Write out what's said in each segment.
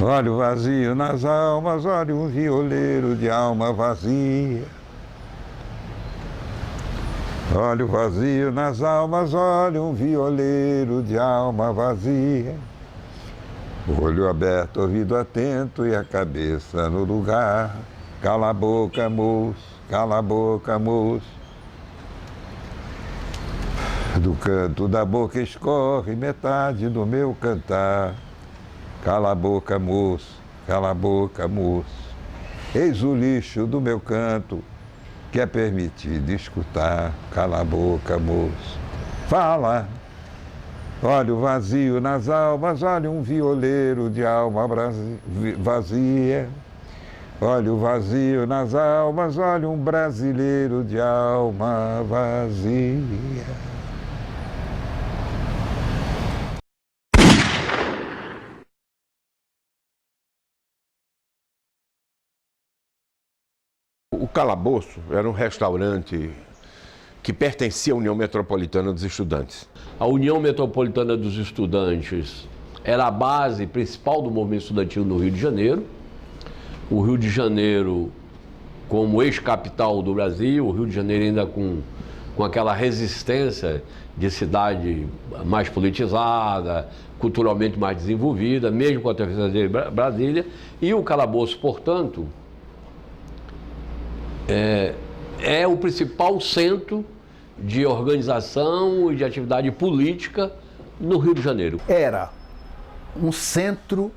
Olha o vazio nas almas, olha um violeiro de alma vazia. Olha o vazio nas almas, olha um violeiro de alma vazia. Olho aberto, ouvido atento e a cabeça no lugar. Cala a boca, moço, cala a boca, moço. Do canto da boca escorre metade do meu cantar. Cala a boca, moço, cala a boca, moço. Eis o lixo do meu canto, que é permitido escutar. Cala a boca, moço. Fala! Olha o vazio nas almas, olha um violeiro de alma vazia. Olha o vazio nas almas, olha um brasileiro de alma vazia. O Calabouço era um restaurante que pertencia à União Metropolitana dos Estudantes. A União Metropolitana dos Estudantes era a base principal do movimento estudantil no Rio de Janeiro. O Rio de Janeiro, como ex-capital do Brasil, o Rio de Janeiro ainda com aquela resistência de cidade mais politizada, culturalmente mais desenvolvida, mesmo com a interferência de Brasília. E o Calabouço, portanto, é o principal centro de organização e de atividade política no Rio de Janeiro. Era um centro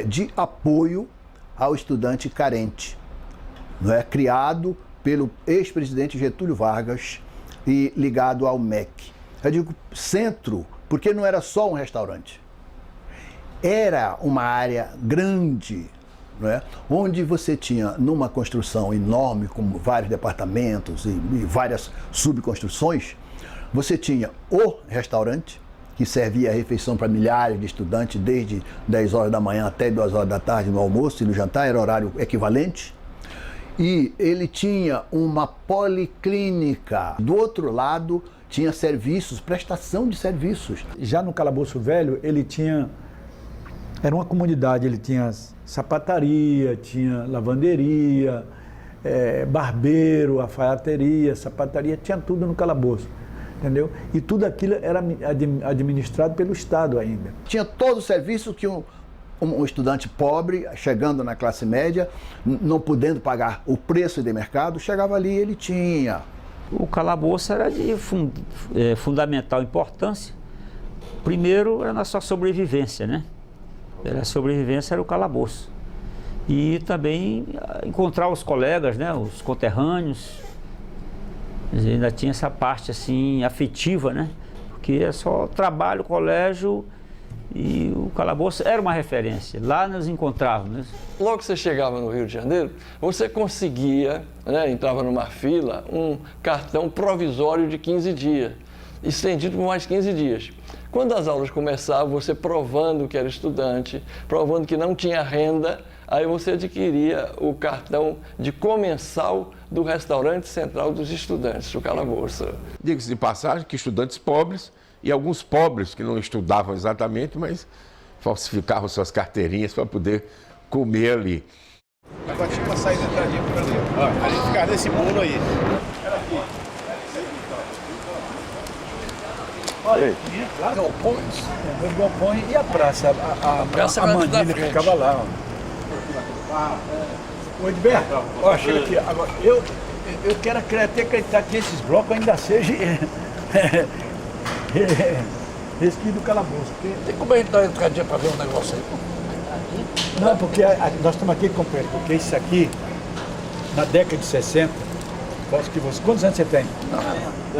de apoio ao estudante carente, não é? Criado pelo ex-presidente Getúlio Vargas e ligado ao MEC. Eu digo centro porque não era só um restaurante. Era uma área grande, não é? Onde você tinha, numa construção enorme, com vários departamentos e várias subconstruções, você tinha o restaurante, que servia a refeição para milhares de estudantes, desde 10 horas da manhã até 2 horas da tarde no almoço e no jantar, era horário equivalente. E ele tinha uma policlínica. Do outro lado, tinha serviços, prestação de serviços. Já no Calabouço Velho, ele tinha... Era uma comunidade, ele tinha sapataria, tinha lavanderia, barbeiro, alfaiateria, sapataria, tinha tudo no Calabouço, entendeu? E tudo aquilo era administrado pelo Estado ainda. Tinha todo o serviço que um estudante pobre, chegando na classe média, não podendo pagar o preço de mercado, chegava ali e ele tinha. O Calabouço era de fundamental importância. Primeiro, era a nossa sobrevivência, né? A sobrevivência era o Calabouço. E também encontrar os colegas, né, os conterrâneos. Ainda tinha essa parte assim afetiva, né? Porque é só trabalho, colégio e o Calabouço era uma referência. Lá nos encontrávamos. Logo que você chegava no Rio de Janeiro, você conseguia, né, entrava numa fila, um cartão provisório de 15 dias, estendido por mais 15 dias. Quando as aulas começavam, você provando que era estudante, provando que não tinha renda, aí você adquiria o cartão de comensal do Restaurante Central dos Estudantes, do Calabouço. Diga-se de passagem que estudantes pobres e alguns pobres que não estudavam exatamente, mas falsificavam suas carteirinhas para poder comer ali. Agora tinha uma saída entradinha por ali. Ó, a gente ficava nesse bolo aí. Olha, lá galpões, os galpões e a praça, a Mandília que ficava lá. Ô Edberto, ó, chega aqui. Agora, eu quero até acreditar que esses blocos ainda sejam resquício do Calabouço. Tem como a gente dar uma entradinha para ver um negócio aí? Não, porque nós estamos aqui, companheiro, porque isso aqui, na década de 60, posso que você... Quantos anos você tem?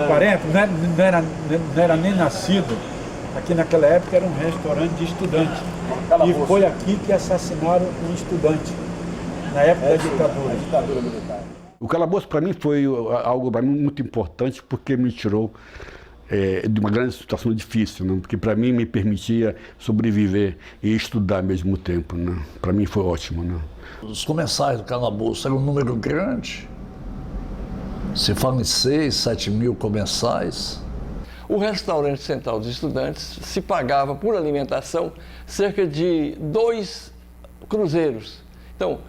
40? Não era nem nascido. Aqui naquela época era um restaurante de estudante. E foi aqui que assassinaram um estudante, na época da ditadura militar. O Calabouço para mim foi algo muito importante porque me tirou de uma grande situação difícil, né? Porque para mim me permitia sobreviver e estudar ao mesmo tempo, né? Para mim foi ótimo, né? Os comensais do Calabouço eram um número grande. Se fala em 6, 7 mil comensais. O restaurante central dos estudantes se pagava por alimentação cerca de 2 cruzeiros. Então,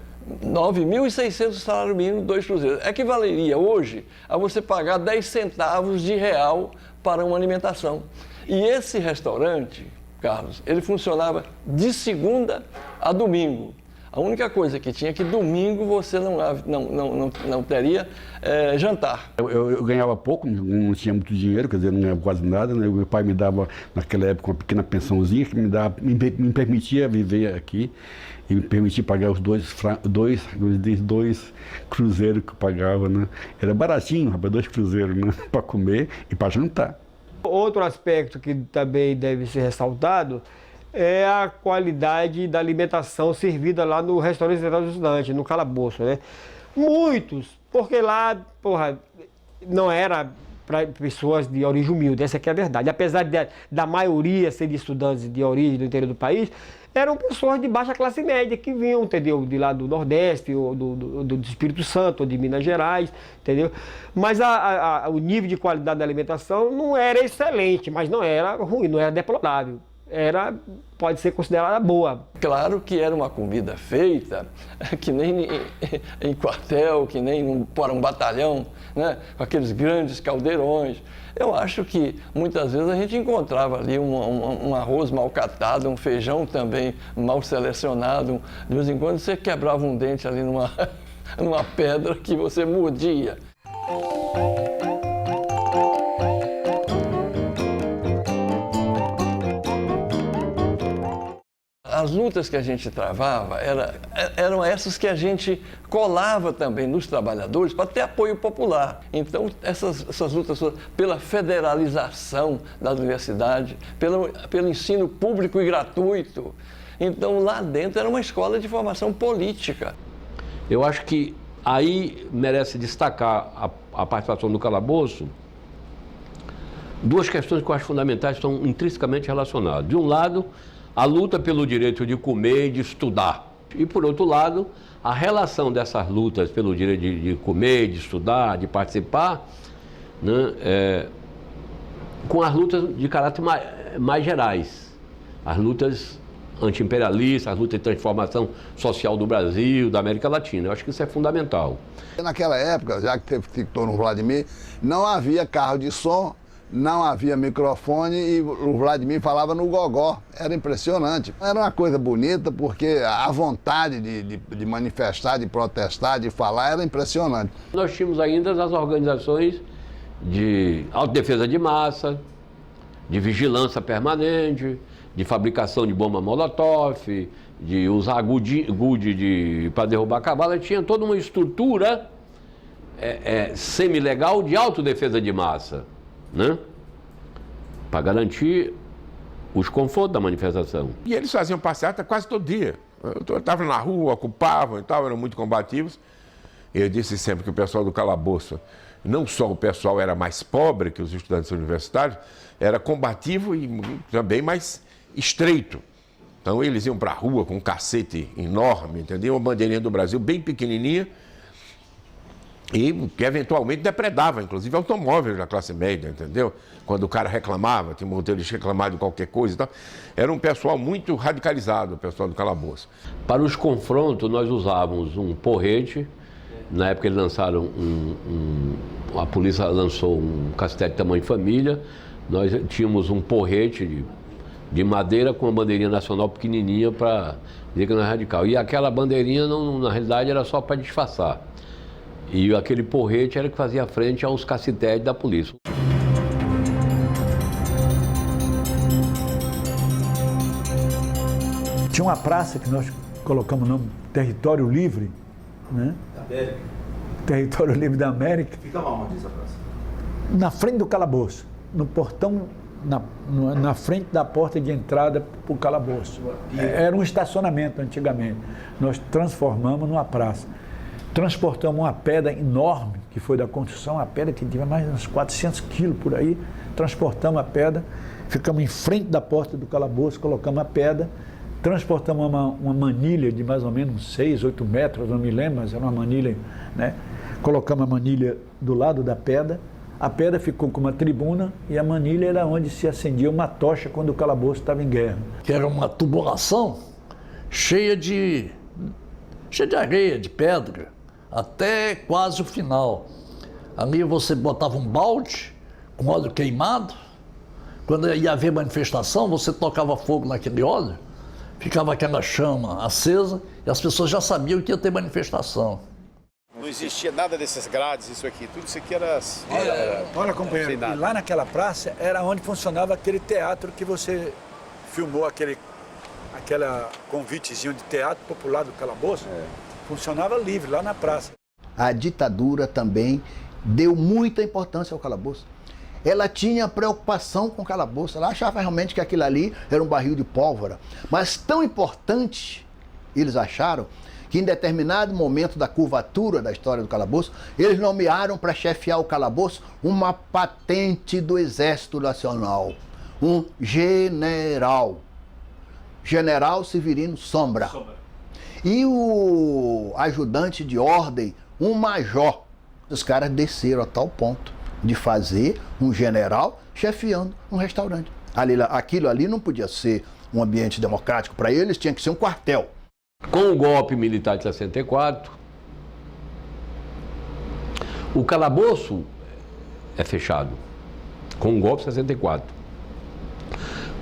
9.600 salário mínimo, 2 cruzeiros. Equivaleria hoje a você pagar 10 centavos de real para uma alimentação. E esse restaurante, Carlos, ele funcionava de segunda a domingo. A única coisa que tinha é que domingo você não teria jantar. Eu ganhava pouco, não tinha muito dinheiro, quer dizer, não ganhava quase nada, né? Meu pai me dava, naquela época, uma pequena pensãozinha que me permitia viver aqui e me permitia pagar os dois cruzeiros que eu pagava, né? Era baratinho, rapaz, 2 cruzeiros, né? Para comer e para jantar. Outro aspecto que também deve ser ressaltado é a qualidade da alimentação servida lá no restaurante central dos estudantes, no calabouço, né? Muitos, porque lá, porra, não era para pessoas de origem humilde, essa aqui é a verdade. Apesar da maioria ser de estudantes de origem do interior do país, eram pessoas de baixa classe média que vinham, entendeu? De lá do Nordeste, ou do Espírito Santo, ou de Minas Gerais, entendeu? Mas o nível de qualidade da alimentação não era excelente, mas não era ruim, não era deplorável. Pode ser considerada boa. Claro que era uma comida feita que nem em quartel, que nem para um batalhão, né? Com aqueles grandes caldeirões. Eu acho que muitas vezes a gente encontrava ali um arroz mal catado, um feijão também mal selecionado. De vez em quando você quebrava um dente ali numa pedra que você mordia. As lutas que a gente travava eram essas que a gente colava também nos trabalhadores para ter apoio popular. Então, essas lutas pela federalização da universidade, pelo ensino público e gratuito. Então, lá dentro era uma escola de formação política. Eu acho que aí merece destacar a participação do calabouço. 2 questões que eu acho fundamentais, estão intrinsecamente relacionadas. De um lado, a luta pelo direito de comer e de estudar. E, por outro lado, a relação dessas lutas pelo direito de comer, de estudar, de participar, né, com as lutas de caráter mais gerais. As lutas anti-imperialistas, as lutas de transformação social do Brasil, da América Latina. Eu acho que isso é fundamental. Naquela época, já que ficou no Vladimir, não havia carro de som, não havia microfone e o Vladimir falava no gogó. Era impressionante. Era uma coisa bonita porque a vontade de manifestar, de protestar, de falar era impressionante. Nós tínhamos ainda as organizações de autodefesa de massa, de vigilância permanente, de fabricação de bomba molotov, de usar gude para derrubar cavalo. Tinha toda uma estrutura semi-legal de autodefesa de massa, né? Para garantir os confortos da manifestação. E eles faziam passeata quase todo dia. Estavam na rua, ocupavam e tal, eram muito combativos. Eu disse sempre que o pessoal do calabouço, não só o pessoal era mais pobre que os estudantes universitários, era combativo e também mais estreito. Então eles iam para a rua com um cacete enorme, entendeu? Uma bandeirinha do Brasil bem pequenininha, e que eventualmente depredava, inclusive, automóveis da classe média, entendeu? Quando o cara reclamava, tinha motorista reclamado de qualquer coisa e tal. Era um pessoal muito radicalizado, o pessoal do calabouço. Para os confrontos, nós usávamos um porrete. Na época eles lançaram a polícia lançou um cacetete tamanho família. Nós tínhamos um porrete de madeira com uma bandeirinha nacional pequenininha para dizer que não é radical. E aquela bandeirinha, na realidade, era só para disfarçar. E aquele porrete era que fazia frente aos cacetetes da polícia. Tinha uma praça que nós colocamos o nome Território Livre, né? Da América. Território Livre da América. Fica mal, onde essa praça? Na frente do calabouço, no portão, na frente da porta de entrada para o calabouço. Era um estacionamento antigamente. Nós transformamos numa praça. Transportamos uma pedra enorme, que foi da construção, uma pedra que tinha mais de uns 400 quilos por aí. Transportamos a pedra, ficamos em frente da porta do calabouço, colocamos a pedra, transportamos uma manilha de mais ou menos 6, 8 metros, não me lembro, mas era uma manilha, né? Colocamos a manilha do lado da pedra, A pedra ficou com uma tribuna e a manilha era onde se acendia uma tocha quando o calabouço estava em guerra. Que era uma tubulação cheia de areia, de pedra, até quase o final. Ali você botava um balde com óleo queimado. Quando ia haver manifestação, você tocava fogo naquele óleo, ficava aquela chama acesa e as pessoas já sabiam que ia ter manifestação. Não existia nada desses grades, isso aqui. Tudo isso aqui era... Olha, companheiro, e lá naquela praça era onde funcionava aquele teatro que você filmou, aquele convitezinho de teatro popular do calabouço. Funcionava livre lá na praça. A ditadura também deu muita importância ao calabouço. Ela tinha preocupação com o calabouço. Ela achava realmente que aquilo ali era um barril de pólvora. Mas tão importante, eles acharam, que em determinado momento da curvatura da história do calabouço, eles nomearam para chefiar o calabouço uma patente do Exército Nacional. Um general. General Severino Sombra. E o ajudante de ordem, um major. Os caras desceram a tal ponto de fazer um general chefiando um restaurante. Aquilo ali não podia ser um ambiente democrático para eles, tinha que ser um quartel. Com o golpe militar de 64, o calabouço é fechado. Com o golpe de 64.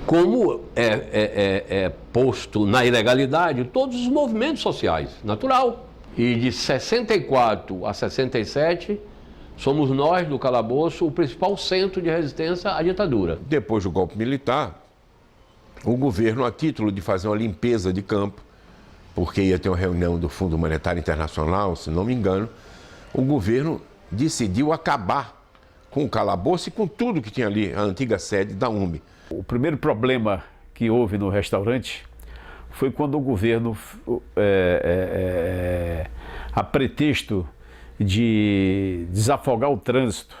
Como é posto na ilegalidade todos os movimentos sociais, natural. E de 64 a 67, somos nós, do calabouço, o principal centro de resistência à ditadura. Depois do golpe militar, o governo, a título de fazer uma limpeza de campo, porque ia ter uma reunião do Fundo Monetário Internacional, se não me engano, o governo decidiu acabar com o calabouço e com tudo que tinha ali, a antiga sede da UME. O primeiro problema que houve no restaurante foi quando o governo, a pretexto de desafogar o trânsito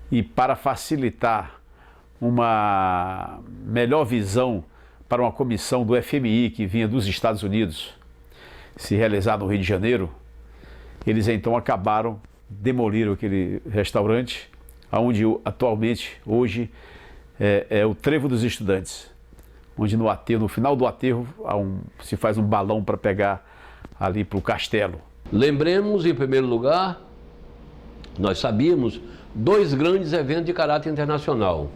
e para facilitar uma melhor visão para uma comissão do FMI que vinha dos Estados Unidos se realizar no Rio de Janeiro, eles então acabaram, demoliram aquele restaurante, onde atualmente, hoje, é o Trevo dos Estudantes, onde no aterro, no final do aterro, se faz um balão para pegar ali para o castelo. Lembremos, em primeiro lugar, nós sabíamos, 2 grandes eventos de caráter internacional,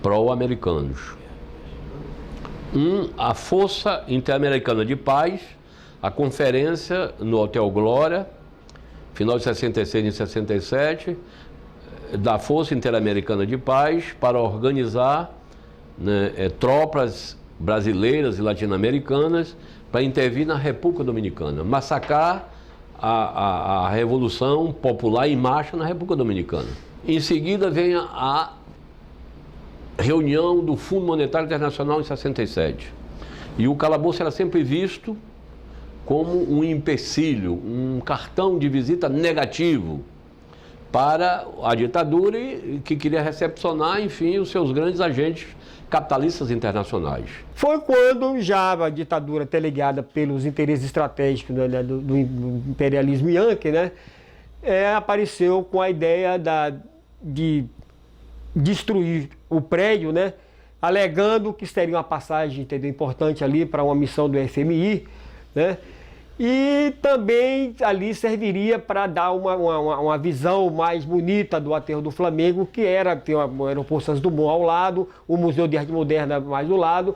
pró-americanos. A Força Interamericana de Paz, a conferência no Hotel Glória, final de 66 e 67, da Força Interamericana de Paz para organizar tropas brasileiras e latino-americanas para intervir na República Dominicana, massacrar a Revolução Popular em marcha na República Dominicana. Em seguida vem a reunião do Fundo Monetário Internacional em 67. E o calabouço era sempre visto como um empecilho, um cartão de visita negativo para a ditadura que queria recepcionar, enfim, os seus grandes agentes capitalistas internacionais. Foi quando já a ditadura, teleguiada pelos interesses estratégicos do imperialismo yankee, né, apareceu com a ideia de destruir o prédio, né, alegando que seria uma passagem, entendeu, importante ali para uma missão do FMI, né, e também ali serviria para dar uma visão mais bonita do aterro do Flamengo, que tem o Aeroporto Santos Dumont ao lado, o Museu de Arte Moderna mais do lado.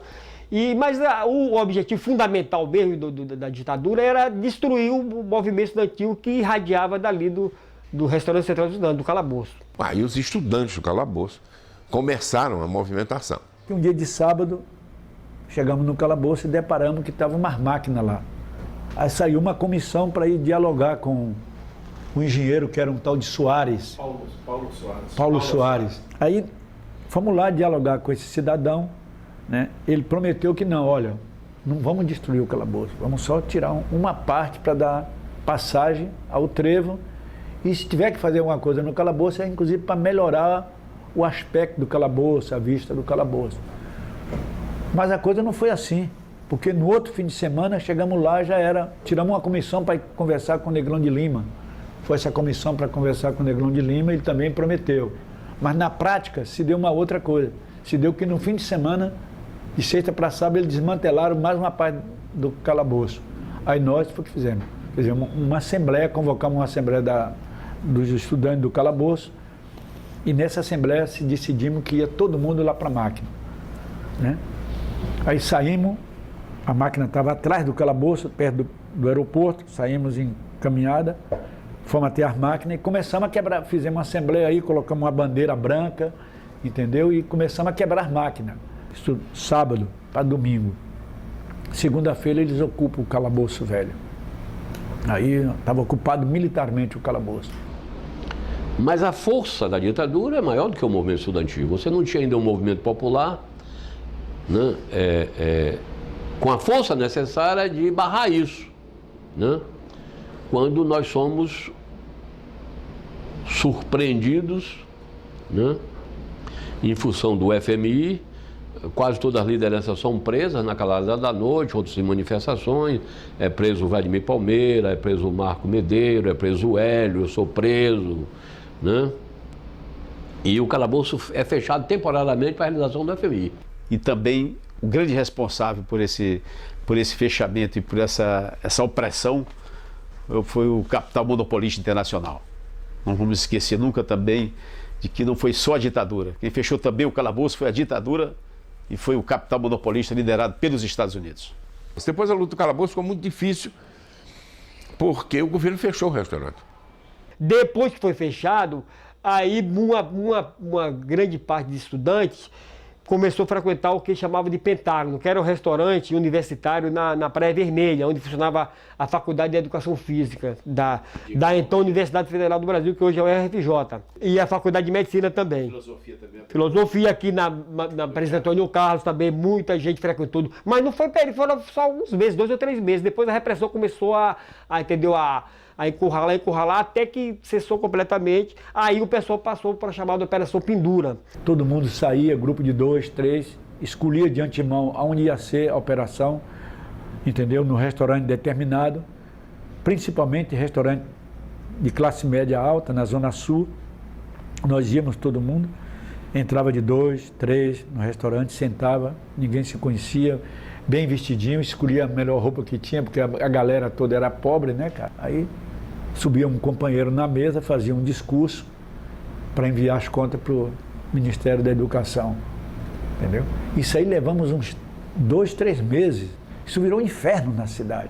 Mas o objetivo fundamental mesmo da ditadura era destruir o movimento estudantil que irradiava dali do Restaurante Central do Calabouço. E os estudantes do calabouço começaram a movimentação. Um dia de sábado, chegamos no calabouço e deparamos que estavam umas máquinas lá. Aí saiu uma comissão para ir dialogar com o engenheiro, que era um tal de Soares. Paulo Soares. Aí fomos lá dialogar com esse cidadão, né? Ele prometeu que não, olha, não vamos destruir o calabouço, vamos só tirar uma parte para dar passagem ao trevo. E se tiver que fazer alguma coisa no calabouço, é inclusive para melhorar o aspecto do calabouço, a vista do calabouço. Mas a coisa não foi assim. Porque no outro fim de semana, chegamos lá, tiramos uma comissão para conversar com o Negrão de Lima, foi essa comissão para conversar com o Negrão de Lima, ele também prometeu. Mas na prática se deu uma outra coisa. Se deu que no fim de semana, de sexta para sábado, eles desmantelaram mais uma parte do calabouço. Aí nós foi o que fizemos. Fizemos uma assembleia, convocamos uma assembleia dos estudantes do calabouço, e nessa assembleia se decidimos que ia todo mundo lá para a máquina, né? Aí saímos, a máquina estava atrás do calabouço, perto do aeroporto, saímos em caminhada, fomos até as máquinas e começamos a quebrar, fizemos uma assembleia aí, colocamos uma bandeira branca, entendeu? E começamos a quebrar as máquinas. Isso sábado para domingo. Segunda-feira eles ocupam o calabouço velho. Aí estava ocupado militarmente o calabouço. Mas a força da ditadura é maior do que o movimento estudantil. Você não tinha ainda um movimento popular, né, com a força necessária de barrar isso, né? Quando nós somos surpreendidos, né, em função do FMI, quase todas as lideranças são presas na calada da noite, outros em manifestações, é preso o Vladimir Palmeira, é preso o Marco Medeiro, é preso o Hélio, eu sou preso, né? E o calabouço é fechado temporariamente para a realização do FMI. E também o grande responsável por esse fechamento e por essa opressão foi o capital monopolista internacional. Não vamos esquecer nunca também de que não foi só a ditadura. Quem fechou também o calabouço foi a ditadura e foi o capital monopolista liderado pelos Estados Unidos. Depois a luta do calabouço ficou muito difícil porque o governo fechou o restaurante. Depois que foi fechado, aí uma grande parte de estudantes começou a frequentar o que chamava de Pentágono, que era um restaurante universitário na Praia Vermelha, onde funcionava a Faculdade de Educação Física da então Universidade Federal do Brasil, que hoje é o RFJ. E a Faculdade de Medicina também. Filosofia também. Filosofia aqui na Presidente Antônio Carlos também, muita gente frequentou. Mas não foi, foram só uns meses, 2 ou 3 meses. Depois a repressão começou a encurralar, até que cessou completamente. Aí o pessoal passou para a chamada Operação Pendura. Todo mundo saía, grupo de 2, 3, escolhia de antemão aonde ia ser a operação, entendeu? No restaurante determinado, principalmente restaurante de classe média alta, na Zona Sul. Nós íamos todo mundo, entrava de 2, 3 no restaurante, sentava, ninguém se conhecia, bem vestidinho, escolhia a melhor roupa que tinha, porque a galera toda era pobre, né, cara? Aí subia um companheiro na mesa, fazia um discurso para enviar as contas para o Ministério da Educação, entendeu? Isso aí levamos uns 2, 3 meses. Isso virou um inferno na cidade,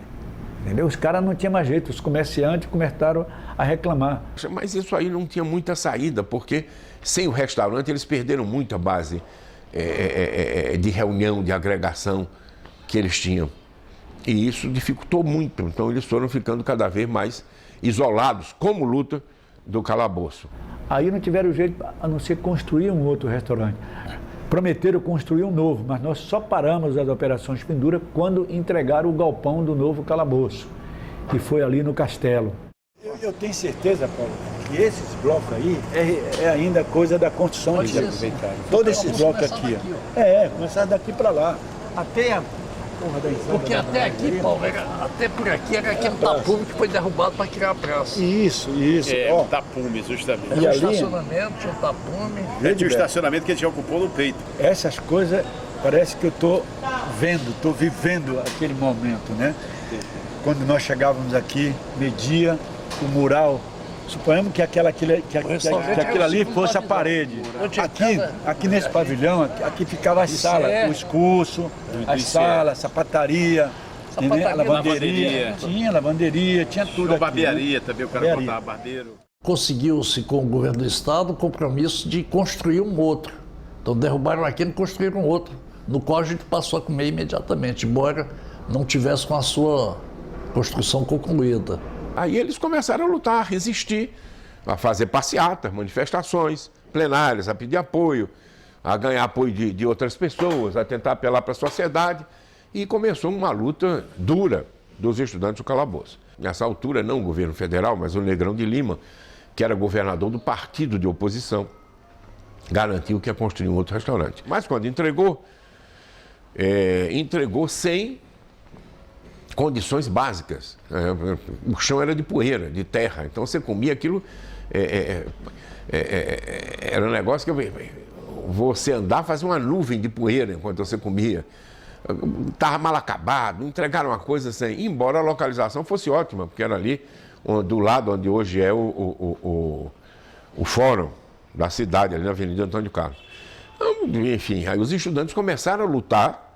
entendeu? Os caras não tinham mais jeito, os comerciantes começaram a reclamar. Mas isso aí não tinha muita saída, porque sem o restaurante eles perderam muito a base de reunião, de agregação que eles tinham. E isso dificultou muito, então eles foram ficando cada vez mais isolados, como luta do calabouço. Aí não tiveram jeito a não ser construir um outro restaurante. Prometeram construir um novo, mas nós só paramos as operações Pendura quando entregaram o galpão do novo calabouço, que foi ali no Castelo. Eu tenho certeza, Paulo, que esses blocos aí é ainda coisa da construção de aproveitar. Todos esses blocos aqui, ó. Começar daqui para lá. Até a porra da entrada. Porque até aqui, Paulo, até por aqui era aquele tapume que foi derrubado para criar a praça. Isso. O tapume, justamente. Tinha um estacionamento, tinha um tapume. Tinha um estacionamento que a gente ocupou no peito. Essas coisas, parece que eu estou vivendo aquele momento, né? Quando nós chegávamos aqui, media o mural, suponhamos que aquilo ali fosse a parede. Aqui nesse pavilhão, aqui ficava as salas, os cursos, as salas, sapataria, lavanderia. Tinha lavanderia, tinha tudo aqui. Barbearia também, o cara botava barbeiro. Conseguiu-se com o governo do estado o compromisso de construir um outro. Então derrubaram aquele e construíram outro, no qual a gente passou a comer imediatamente, embora não tivesse com a sua construção concluída. Aí eles começaram a lutar, a resistir, a fazer passeatas, manifestações plenárias, a pedir apoio, a ganhar apoio de outras pessoas, a tentar apelar para a sociedade. E começou uma luta dura dos estudantes do calabouço. Nessa altura, não o governo federal, mas o Negrão de Lima, que era governador do partido de oposição, garantiu que ia construir um outro restaurante. Mas quando entregou sem condições básicas. O chão era de poeira, de terra, então você comia aquilo, era um negócio que você andar fazia uma nuvem de poeira enquanto você comia. Estava mal acabado, entregaram uma coisa assim, embora a localização fosse ótima, porque era ali do lado onde hoje é o fórum da cidade, ali na Avenida Antônio Carlos. Enfim, aí os estudantes começaram a lutar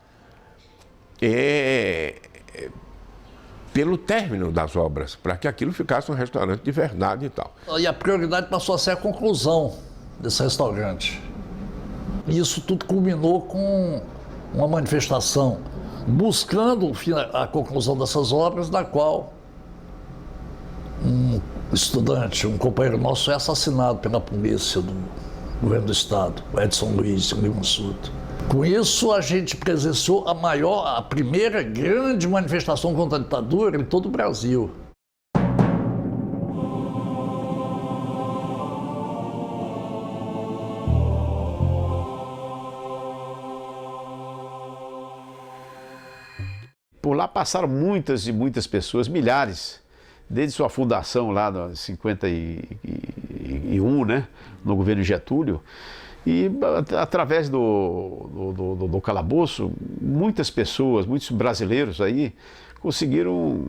pelo término das obras, para que aquilo ficasse um restaurante de verdade e tal. E a prioridade passou a ser a conclusão desse restaurante. E isso tudo culminou com uma manifestação buscando a conclusão dessas obras, na qual um estudante, um companheiro nosso, é assassinado pela polícia do governo do estado, o Edson Luiz de Lima Souto. Com isso, a gente presenciou a primeira grande manifestação contra a ditadura em todo o Brasil. Por lá passaram muitas e muitas pessoas, milhares, desde sua fundação lá em 51, né, no governo Getúlio. E através do calabouço, muitas pessoas, muitos brasileiros aí conseguiram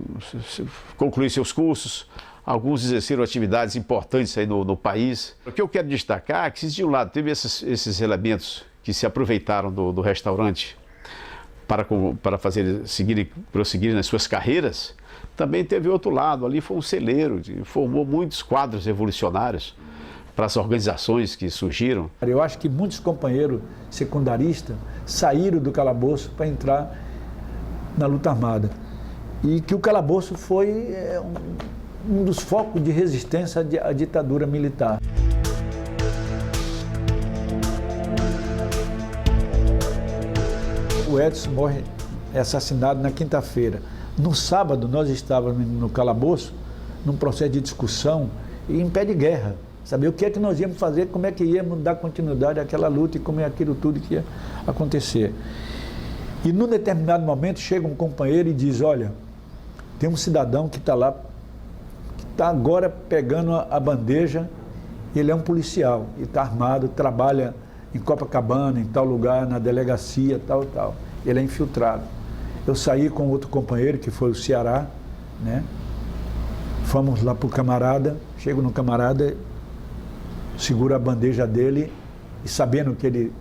concluir seus cursos, alguns exerceram atividades importantes aí no país. O que eu quero destacar é que, se de um lado teve esses elementos que se aproveitaram do restaurante para prosseguirem nas suas carreiras, também teve outro lado, ali foi um celeiro, formou muitos quadros revolucionários para as organizações que surgiram. Eu acho que muitos companheiros secundaristas saíram do calabouço para entrar na luta armada. E que o calabouço foi um dos focos de resistência à ditadura militar. O Edson morre, é assassinado na quinta-feira. No sábado, nós estávamos no calabouço, num processo de discussão e em pé de guerra. Saber o que é que nós íamos fazer, como é que íamos dar continuidade àquela luta e como é aquilo tudo que ia acontecer. E num determinado momento chega um companheiro e diz, olha, tem um cidadão que está lá, que está agora pegando a bandeja, ele é um policial, e está armado, trabalha em Copacabana, em tal lugar, na delegacia, tal, tal. Ele é infiltrado. Eu saí com outro companheiro, que foi o Ceará, né? Fomos lá para o camarada, chego no camarada, segura a bandeja dele e sabendo que ele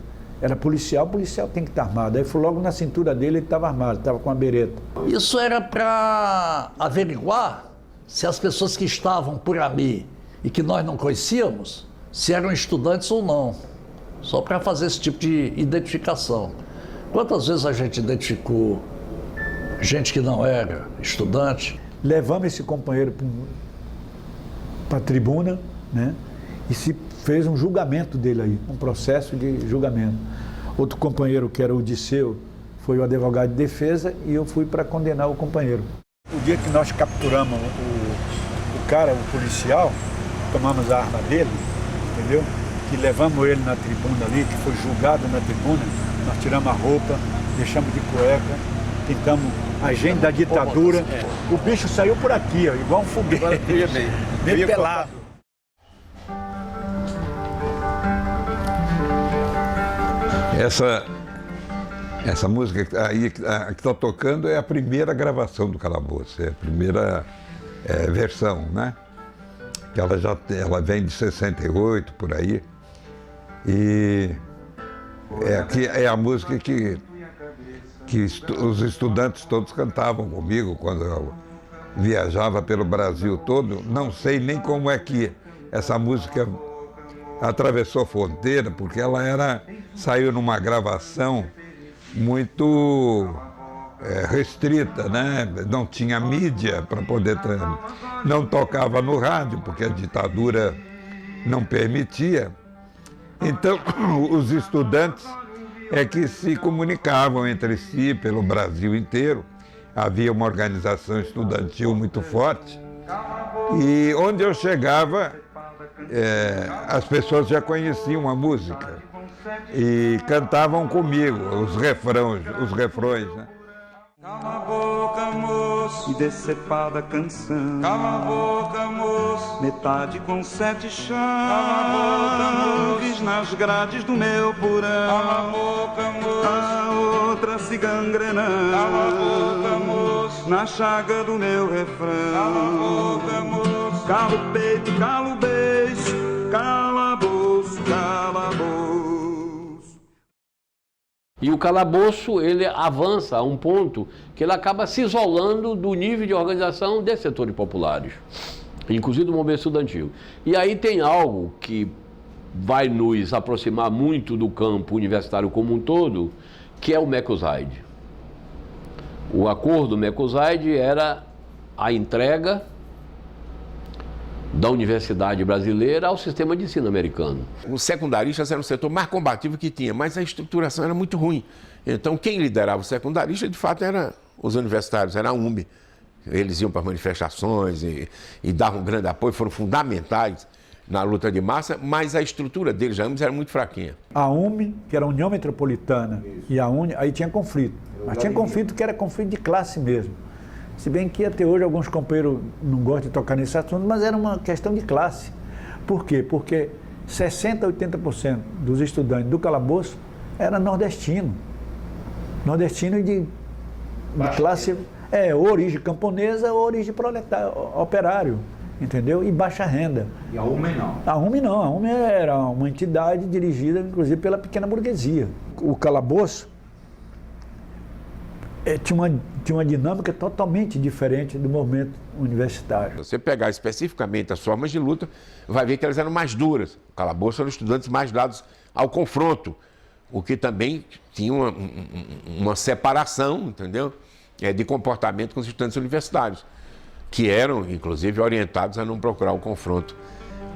era policial, o policial tem que estar armado. Aí foi logo na cintura dele, ele estava armado, estava com a bereta. Isso era para averiguar se as pessoas que estavam por ali e que nós não conhecíamos, se eram estudantes ou não. Só para fazer esse tipo de identificação. Quantas vezes a gente identificou gente que não era estudante? Levamos esse companheiro para a tribuna, né? E se fez um julgamento dele aí, um processo de julgamento. Outro companheiro, que era o Disseu, foi o advogado de defesa e eu fui para condenar o companheiro. O dia que nós capturamos o cara, o policial, tomamos a arma dele, entendeu? E levamos ele na tribuna ali, que foi julgado na tribuna, nós tiramos a roupa, deixamos de cueca, tentamos agente da ditadura. O bicho saiu por aqui, ó, igual um foguete, meio pelado. Essa música aí que está tocando é a primeira gravação do Calabouço, é a primeira versão, né? Que ela vem de 68, por aí. E é a música que os estudantes todos cantavam comigo quando eu viajava pelo Brasil todo. Não sei nem como é que essa música atravessou a fronteira, porque ela saiu numa gravação muito restrita, né? Não tinha mídia para poder... Não tocava no rádio, porque a ditadura não permitia. Então, os estudantes é que se comunicavam entre si pelo Brasil inteiro. Havia uma organização estudantil muito forte. E onde eu chegava, as pessoas já conheciam a música e cantavam comigo os refrões, né? Cala a boca, moço, e decepada canção. Cala a boca, moço, Metade com 7 chaves. Cala a boca, moço, nas grades do meu porão. Cala a boca, moço, A outra se gangrenando. Cala a boca, moço, na chaga do meu refrão. Cala a boca, moço, Cala o peito, cala o beijo, calabouço, calabouço. E o calabouço, ele avança a um ponto que ele acaba se isolando do nível de organização desses setores populares, inclusive do movimento estudantil. E aí tem algo que vai nos aproximar muito do campo universitário como um todo, que é o MECOSAID. O acordo do MECOSAID era a entrega da universidade brasileira ao sistema de ensino americano. Os secundaristas eram o setor mais combativo que tinha, mas a estruturação era muito ruim. Então, quem liderava o secundarista, de fato, eram os universitários, era a UMB. Eles iam para manifestações e davam um grande apoio, foram fundamentais na luta de massa, mas a estrutura deles, a UMB, era muito fraquinha. A UME, que era a União Metropolitana, e a UNE, aí tinha conflito. Mas tinha conflito que era conflito de classe mesmo. Se bem que até hoje alguns companheiros não gostam de tocar nesse assunto, mas era uma questão de classe. Por quê? Porque 60% a 80% dos estudantes do calabouço era nordestino. Nordestino de classe, origem camponesa ou origem proletária, operário, entendeu? E baixa renda. E a UME não? A UME não. A UME era uma entidade dirigida, inclusive, pela pequena burguesia. O calabouço tinha uma dinâmica totalmente diferente do movimento universitário. Se você pegar especificamente as formas de luta, vai ver que elas eram mais duras. O calabouço eram estudantes mais dados ao confronto, o que também tinha uma separação, entendeu? De comportamento com os estudantes universitários, que eram, inclusive, orientados a não procurar o confronto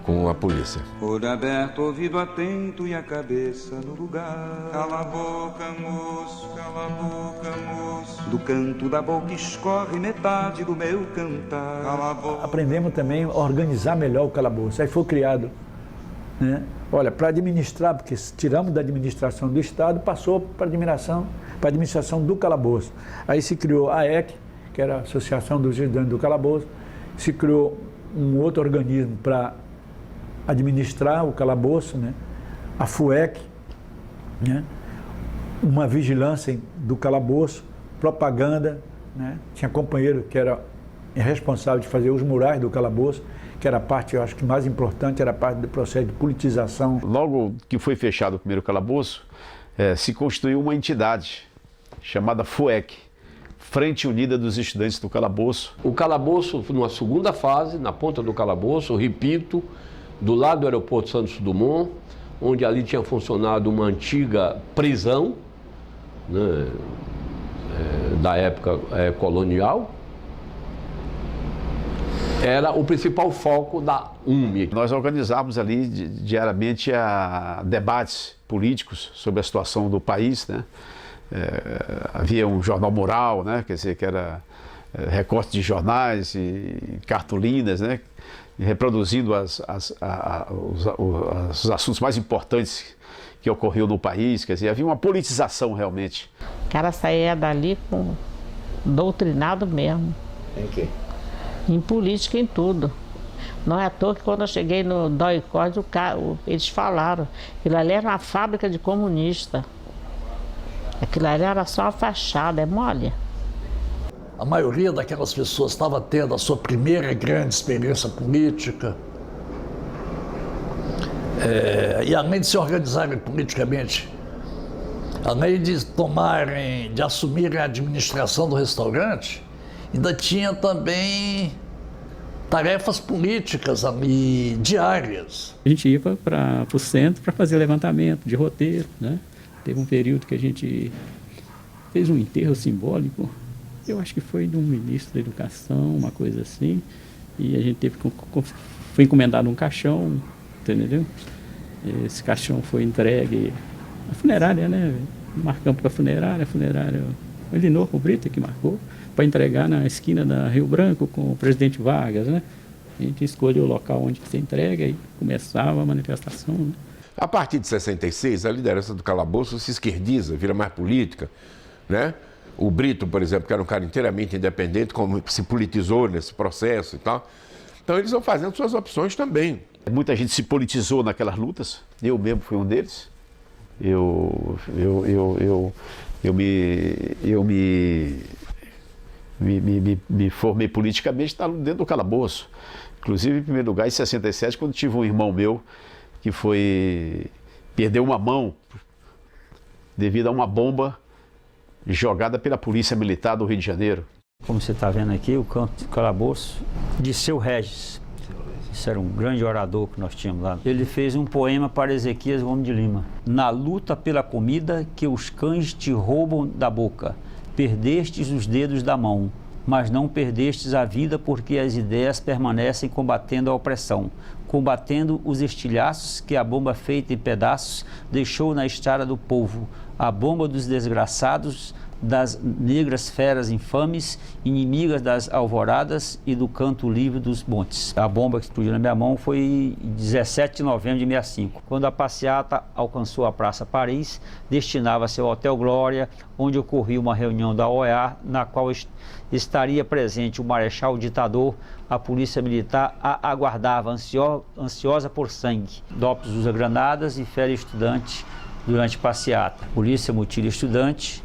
com a polícia. Olho aberto, ouvido atento e a cabeça no lugar. Cala a boca, moço, cala a boca, moço, Do canto da boca escorre metade do meu cantar. Cala a boca. Aprendemos também a organizar melhor o calabouço. Aí foi criado, né? Olha, para administrar, porque tiramos da administração do Estado, passou para a administração do calabouço. Aí se criou a AEC, que era a Associação dos Estudantes do Calabouço, se criou um outro organismo para administrar o calabouço, né? A FUEC, né? Uma vigilância do calabouço, propaganda, né? Tinha companheiro que era responsável de fazer os murais do calabouço, que era a parte, eu acho que mais importante, era a parte do processo de politização. Logo que foi fechado o primeiro calabouço, se constituiu uma entidade chamada FUEC, Frente Unida dos Estudantes do Calabouço. O calabouço, numa segunda fase, na ponta do calabouço, repito, do lado do aeroporto Santos Dumont, onde ali tinha funcionado uma antiga prisão, né, da época colonial, era o principal foco da UME. Nós organizávamos ali diariamente debates políticos sobre a situação do país, né? Havia um jornal mural, né? Quer dizer, que era recorte de jornais e cartolinas, né? Reproduzindo os assuntos mais importantes que ocorriam no país. Quer dizer, havia uma politização realmente. O cara saía dali com doutrinado mesmo. Em quê? Em política, em tudo. Não é à toa que quando eu cheguei no DOI-COD, eles falaram que aquilo ali era uma fábrica de comunista. Aquilo ali era só uma fachada, é mole. A maioria daquelas pessoas estava tendo a sua primeira grande experiência política. E além de se organizarem politicamente, além de assumirem a administração do restaurante, ainda tinha também tarefas políticas ali, diárias. A gente ia para o centro para fazer levantamento de roteiro, né? Teve um período que a gente fez um enterro simbólico, eu acho que foi de um ministro da Educação, uma coisa assim, e a gente foi encomendado um caixão, entendeu? Esse caixão foi entregue à funerária, né? Marcamos para a funerária, o Elinor Brito que marcou, para entregar na esquina da Rio Branco com o presidente Vargas, né? A gente escolheu o local onde se entrega e começava a manifestação, né? A partir de 66, a liderança do calabouço se esquerdiza, vira mais política, né? O Brito, por exemplo, que era um cara inteiramente independente, como se politizou nesse processo e tal. Então eles vão fazendo suas opções também. Muita gente se politizou naquelas lutas, eu mesmo fui um deles. Eu me formei politicamente dentro do calabouço. Inclusive, em primeiro lugar, em 67, quando tive um irmão meu que perdeu uma mão devido a uma bomba jogada pela Polícia Militar do Rio de Janeiro. Como você está vendo aqui, o canto de calabouço de Seu Regis. Isso era um grande orador que nós tínhamos lá. Ele fez um poema para Ezequias Gomes de Lima. Na luta pela comida que os cães te roubam da boca, perdestes os dedos da mão, mas não perdestes a vida, porque as ideias permanecem combatendo a opressão, combatendo os estilhaços que a bomba feita em pedaços deixou na estrada do povo, a bomba dos desgraçados, das negras feras infames, inimigas das alvoradas e do canto livre dos montes. A bomba que explodiu na minha mão foi em 17 de novembro de 65. Quando a passeata alcançou a Praça Paris, destinava-se ao Hotel Glória, onde ocorria uma reunião da OEA, na qual estaria presente o Marechal Ditador. A Polícia Militar a aguardava, ansiosa por sangue. DOPS usa granadas e fere estudante durante passeata. Polícia mutila estudante.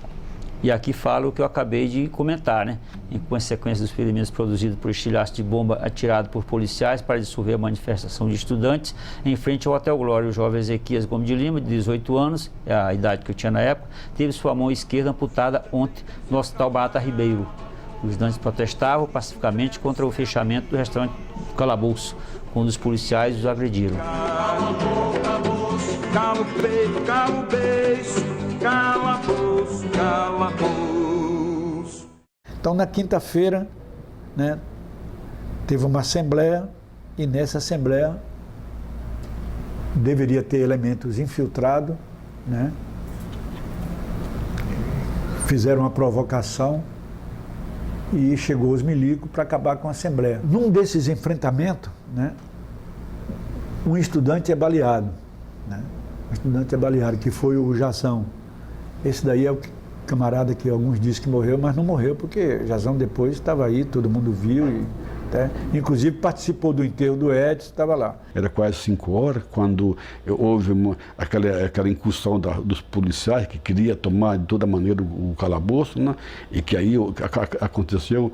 E aqui fala o que eu acabei de comentar, né? Em consequência dos ferimentos produzidos por estilhaço de bomba atirado por policiais para dissolver a manifestação de estudantes, em frente ao Hotel Glória, o jovem Ezequias Gomes de Lima, de 18 anos, a idade que eu tinha na época, teve sua mão esquerda amputada ontem no Hospital Barata Ribeiro. Os estudantes protestavam pacificamente contra o fechamento do restaurante do Calabouço, quando os policiais os agrediram. Cala a boca, moço, cala o peito, cala o beijo, cala a bolsa, cala a bolsa. Então, na quinta-feira, né, teve uma assembleia, e nessa assembleia deveria ter elementos infiltrados, né? Fizeram uma provocação e chegou os milicos para acabar com a assembleia. Num desses enfrentamentos, né, um estudante é baleado, né? Um estudante é baleado, que foi o Jazão. Esse daí é o camarada que alguns dizem que morreu, mas não morreu, porque Jazão depois estava aí, todo mundo viu, e inclusive participou do enterro do Edson, estava lá. Era quase 5 horas, quando houve aquela incursão dos policiais que queria tomar de toda maneira o calabouço, né? E que aí aconteceu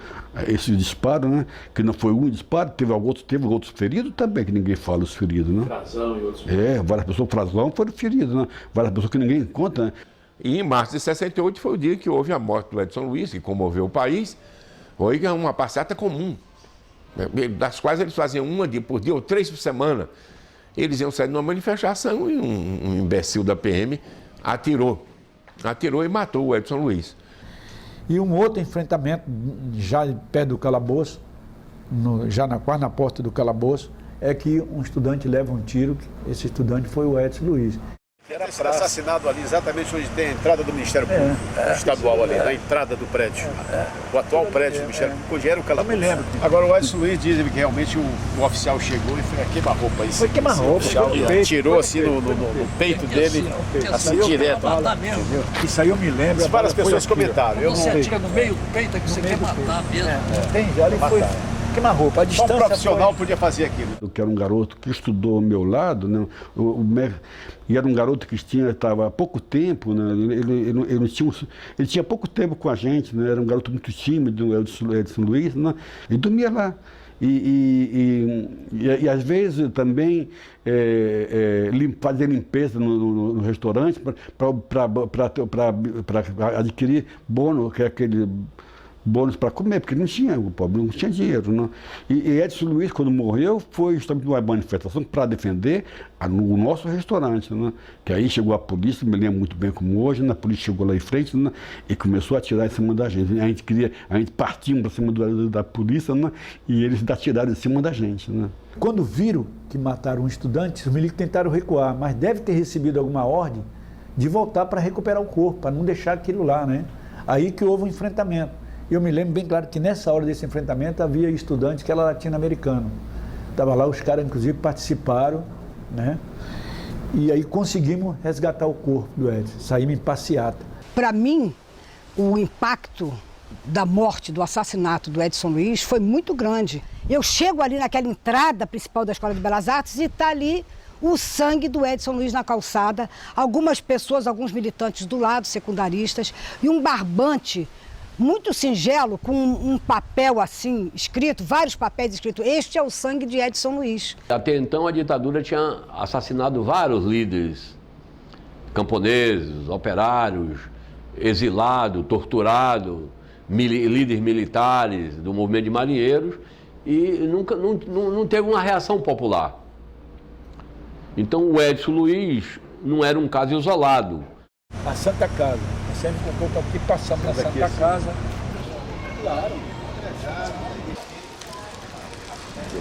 esse disparo, né? Que não foi um disparo, teve outros feridos também, que ninguém fala os feridos, né? Frazão e outros. Várias pessoas, Frazão, foram feridos, né? Várias pessoas que ninguém conta, né? E em março de 68 foi o dia que houve a morte do Edson Luiz, que comoveu o país. Foi uma passeata comum, das quais eles faziam uma por dia ou 3 por semana. Eles iam sair numa manifestação e um imbecil da PM atirou e matou o Edson Luiz. E um outro enfrentamento, já perto do calabouço, quase na porta do calabouço, é que um estudante leva um tiro. Esse estudante foi o Edson Luiz. Era assassinado ali, exatamente onde tem a entrada do Ministério Público Estadual ali, na entrada do prédio. O atual prédio do Ministério Público, onde era o calabouço. Eu me lembro. Agora o Edson Luiz diz que realmente o oficial chegou e foi a queima-roupa. Foi queima-roupa. Atirou assim no peito dele, assim direto. Isso aí eu me lembro. Várias pessoas comentaram. Você atira no meio do peito, é que você quer matar mesmo. Entende? Ali foi queima-roupa. A distância. Só um profissional podia fazer aquilo. Eu que era um garoto que estudou ao meu lado, né? E era um garoto que estava há pouco tempo, né? Ele tinha pouco tempo com a gente, né? Era um garoto muito tímido, Edson Luiz, né? Ele dormia lá. E às vezes também fazer limpeza no restaurante para adquirir bônus, que é aquele bônus para comer, porque o pobre não tinha dinheiro, né? E Edson Luiz, quando morreu, foi justamente uma manifestação para defender o nosso restaurante, né? Que aí chegou a polícia, me lembro muito bem como hoje, né? A polícia chegou lá em frente, né? E começou a atirar em cima da gente. A gente partiu para cima da polícia, né? E eles atiraram em cima da gente, né? Quando viram que mataram um estudante, os milicos tentaram recuar, mas deve ter recebido alguma ordem de voltar para recuperar o corpo, para não deixar aquilo lá, né? Aí que houve um enfrentamento. Eu me lembro bem claro que nessa hora desse enfrentamento havia estudante que era latino-americano. Estava lá, os caras inclusive participaram, né? E aí conseguimos resgatar o corpo do Edson, saímos em passeata. Para mim, o impacto da morte, do assassinato do Edson Luiz foi muito grande. Eu chego ali naquela entrada principal da Escola de Belas Artes e está ali o sangue do Edson Luiz na calçada, algumas pessoas, alguns militantes do lado, secundaristas, e um barbante muito singelo, com um papel assim escrito, vários papéis escritos, este é o sangue de Edson Luiz. Até então a ditadura tinha assassinado vários líderes camponeses, operários, exilados, torturados, líderes militares do movimento de marinheiros, e não teve uma reação popular. Então o Edson Luiz não era um caso isolado. A Santa Casa, nós sempre com o corpo aqui, passamos na Santa Casa. Claro.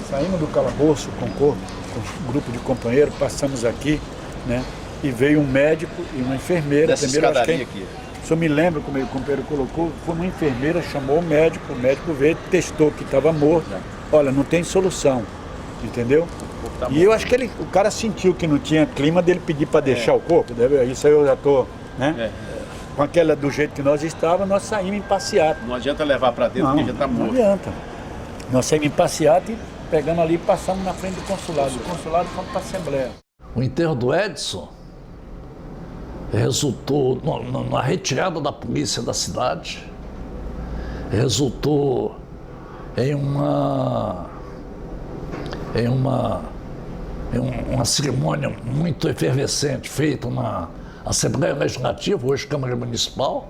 Saímos do calabouço com o corpo, com um grupo de companheiros, passamos aqui, né? E veio um médico e uma enfermeira. Nessa escadaria aqui. Se eu me lembro como o companheiro colocou, foi uma enfermeira, chamou o médico veio, testou que estava morto. Olha, não tem solução, entendeu? Tá, e eu acho que o cara sentiu que não tinha clima dele pedir para deixar o corpo, isso aí eu já estou, né? Com aquela do jeito que nós estávamos, nós saímos em passeata. Não adianta levar para dentro porque já está morto. Não adianta. Nós saímos em passeata e pegamos ali e passamos na frente do consulado. Do consulado fomos para a Assembleia. O enterro do Edson resultou na retirada da polícia da cidade, resultou em uma cerimônia muito efervescente feita na Assembleia Legislativa, hoje Câmara Municipal.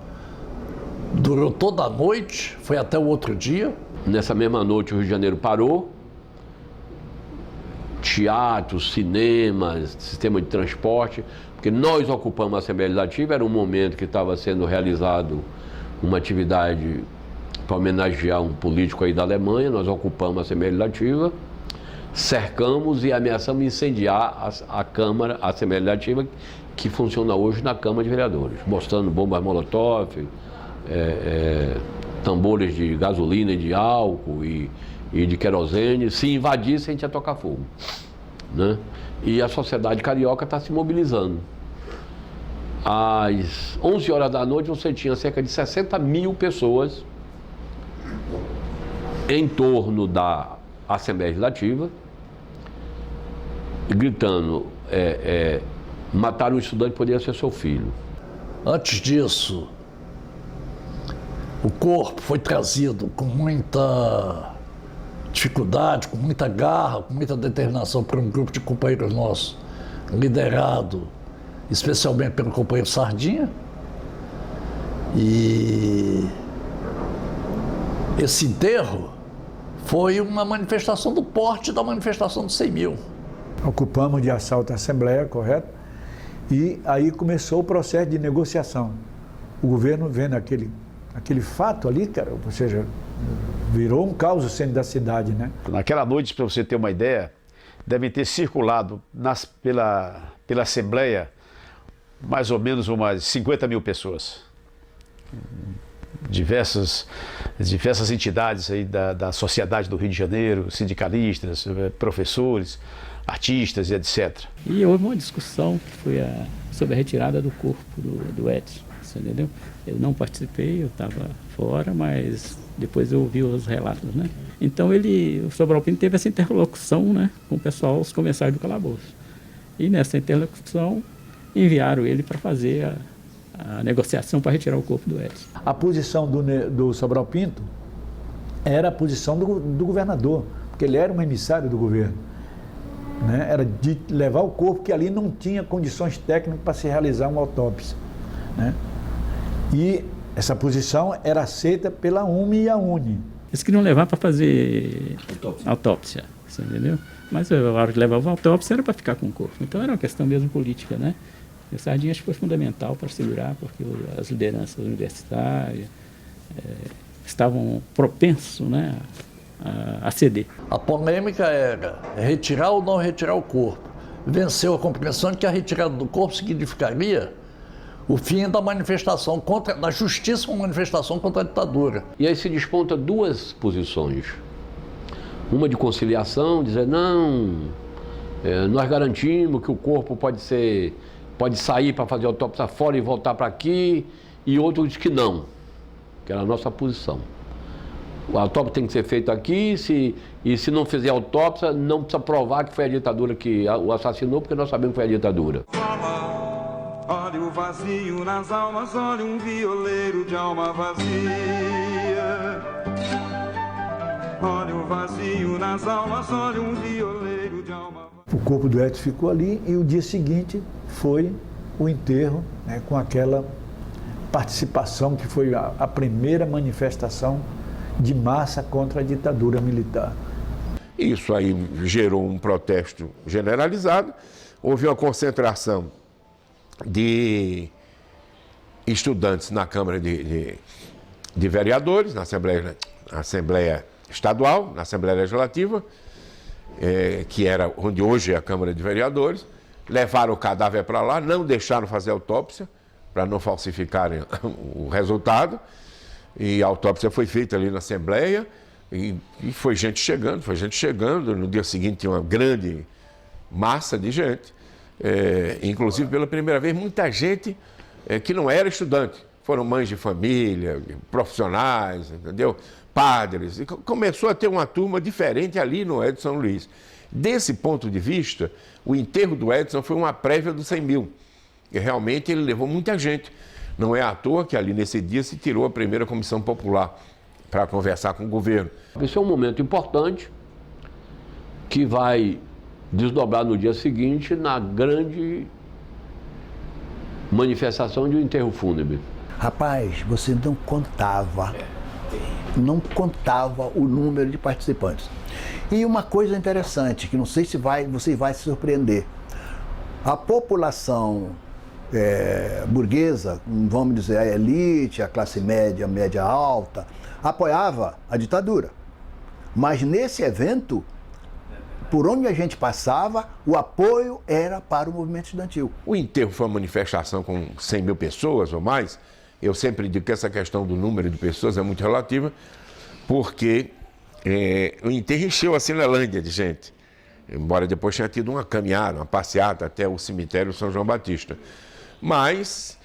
Durou toda a noite, foi até o outro dia. Nessa mesma noite o Rio de Janeiro parou. Teatros, cinemas, sistema de transporte, porque nós ocupamos a Assembleia Legislativa, era um momento que estava sendo realizado uma atividade para homenagear um político aí da Alemanha, nós ocupamos a Assembleia Legislativa, cercamos e ameaçamos incendiar a Câmara, a Assembleia Legislativa, que funciona hoje na Câmara de Vereadores, mostrando bombas molotov, tambores de gasolina e de álcool e de querosene. Se invadisse, a gente ia tocar fogo, né? E a sociedade carioca está se mobilizando. Às 11 horas da noite, você tinha cerca de 60 mil pessoas em torno da Assembleia Legislativa, gritando, matar um estudante poderia ser seu filho. Antes disso, o corpo foi trazido com muita dificuldade, com muita garra, com muita determinação por um grupo de companheiros nossos, liderado especialmente pelo companheiro Sardinha. E esse enterro foi uma manifestação do porte da manifestação dos 100 mil. Ocupamos de assalto a Assembleia, correto? E aí começou o processo de negociação. O governo vendo aquele fato ali, cara, ou seja, virou um caos o centro da cidade, né? Naquela noite, para você ter uma ideia, devem ter circulado pela Assembleia mais ou menos umas 50 mil pessoas. Diversas entidades aí da sociedade do Rio de Janeiro, sindicalistas, professores, artistas e etc. E houve uma discussão que foi sobre a retirada do corpo do Edson, entendeu? Eu não participei, eu estava fora, mas depois eu ouvi os relatos, né? Então o Sobral Pinto teve essa interlocução, né, com o pessoal, os comissários do calabouço. E nessa interlocução enviaram ele para fazer a negociação para retirar o corpo do Edson. A posição do Sobral Pinto era a posição do governador, porque ele era um emissário do governo, né? Era de levar o corpo, que ali não tinha condições técnicas para se realizar uma autópsia, né? E essa posição era aceita pela UME e a UNE. Eles queriam levar para fazer autópsia, você entendeu? Mas a hora que levava a autópsia era para ficar com o corpo. Então era uma questão mesmo política, né? E o Sardinha acho que foi fundamental para segurar, porque as lideranças universitárias estavam propensos, né, a ceder. A polêmica era retirar ou não retirar o corpo. Venceu a compreensão de que a retirada do corpo significaria o fim da manifestação da justíssima manifestação contra a ditadura. E aí se desponta duas posições. Uma de conciliação, dizer, não, nós garantimos que o corpo pode sair para fazer autópsia fora e voltar para aqui, e outro diz que não. que era a nossa posição. A autópsia tem que ser feita aqui, e se não fizer autópsia, não precisa provar que foi a ditadura que o assassinou, porque nós sabemos que foi a ditadura. Olha o vazio nas almas, olha um violeiro de alma vazia. Olha o vazio nas almas, olha um violeiro de alma vazia. O corpo do Edson ficou ali e o dia seguinte foi o enterro, né, com aquela participação que foi a primeira manifestação de massa contra a ditadura militar. Isso aí gerou um protesto generalizado, houve uma concentração de estudantes na Câmara de Vereadores, na Assembleia Estadual, na Assembleia Legislativa, que era onde hoje é a Câmara de Vereadores, levaram o cadáver para lá, não deixaram fazer autópsia, para não falsificarem o resultado, e a autópsia foi feita ali na Assembleia, e foi gente chegando, no dia seguinte tinha uma grande massa de gente, inclusive pela primeira vez muita gente que não era estudante, foram mães de família, profissionais, entendeu? Padres, e começou a ter uma turma diferente ali no Edson Luiz. Desse ponto de vista, o enterro do Edson foi uma prévia dos 100 mil, e realmente ele levou muita gente. Não é à toa que ali nesse dia se tirou a primeira comissão popular para conversar com o governo. Esse é um momento importante que vai desdobrar no dia seguinte na grande manifestação de um enterro fúnebre. Rapaz, você não contava o número de participantes. E uma coisa interessante, que não sei se você vai se surpreender, a população burguesa, vamos dizer, a elite, a classe média, média alta, apoiava a ditadura. Mas nesse evento, por onde a gente passava, o apoio era para o movimento estudantil. O enterro foi uma manifestação com 100 mil pessoas ou mais. Eu sempre digo que essa questão do número de pessoas é muito relativa, porque o enterro encheu a Cinelândia de gente. Embora depois tenha tido uma caminhada, uma passeata até o cemitério São João Batista. Mas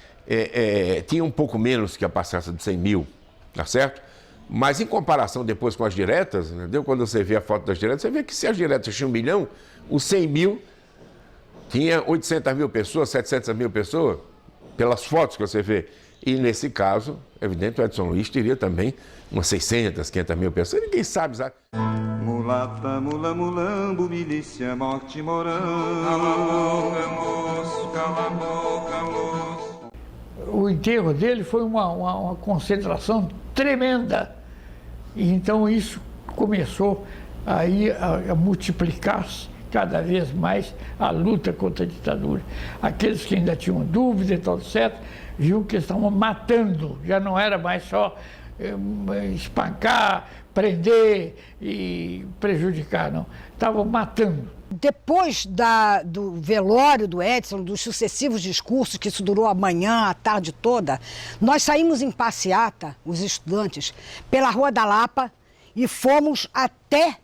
tinha um pouco menos que a passeata de 100 mil, tá certo? Mas em comparação depois com as diretas, entendeu? Quando você vê a foto das diretas, você vê que se as diretas tinham 1 milhão, os 100 mil tinha 800 mil pessoas, 700 mil pessoas, pelas fotos que você vê. E nesse caso, evidente, o Edson Luiz teria também umas 600, 500 mil pessoas, ninguém sabe, sabe? Mulata, mula, mulambo, milícia, morte, morão. Cala a boca, moço, cala a boca, moço. O enterro dele foi uma concentração tremenda. E então isso começou aí a multiplicar-se cada vez mais a luta contra a ditadura. Aqueles que ainda tinham dúvida e tal, etc., viam que estavam matando, já não era mais só espancar, prender e prejudicar, não. Estavam matando. Depois do velório do Edson, dos sucessivos discursos, que isso durou a manhã, a tarde toda, nós saímos em passeata, os estudantes, pela Rua da Lapa e fomos até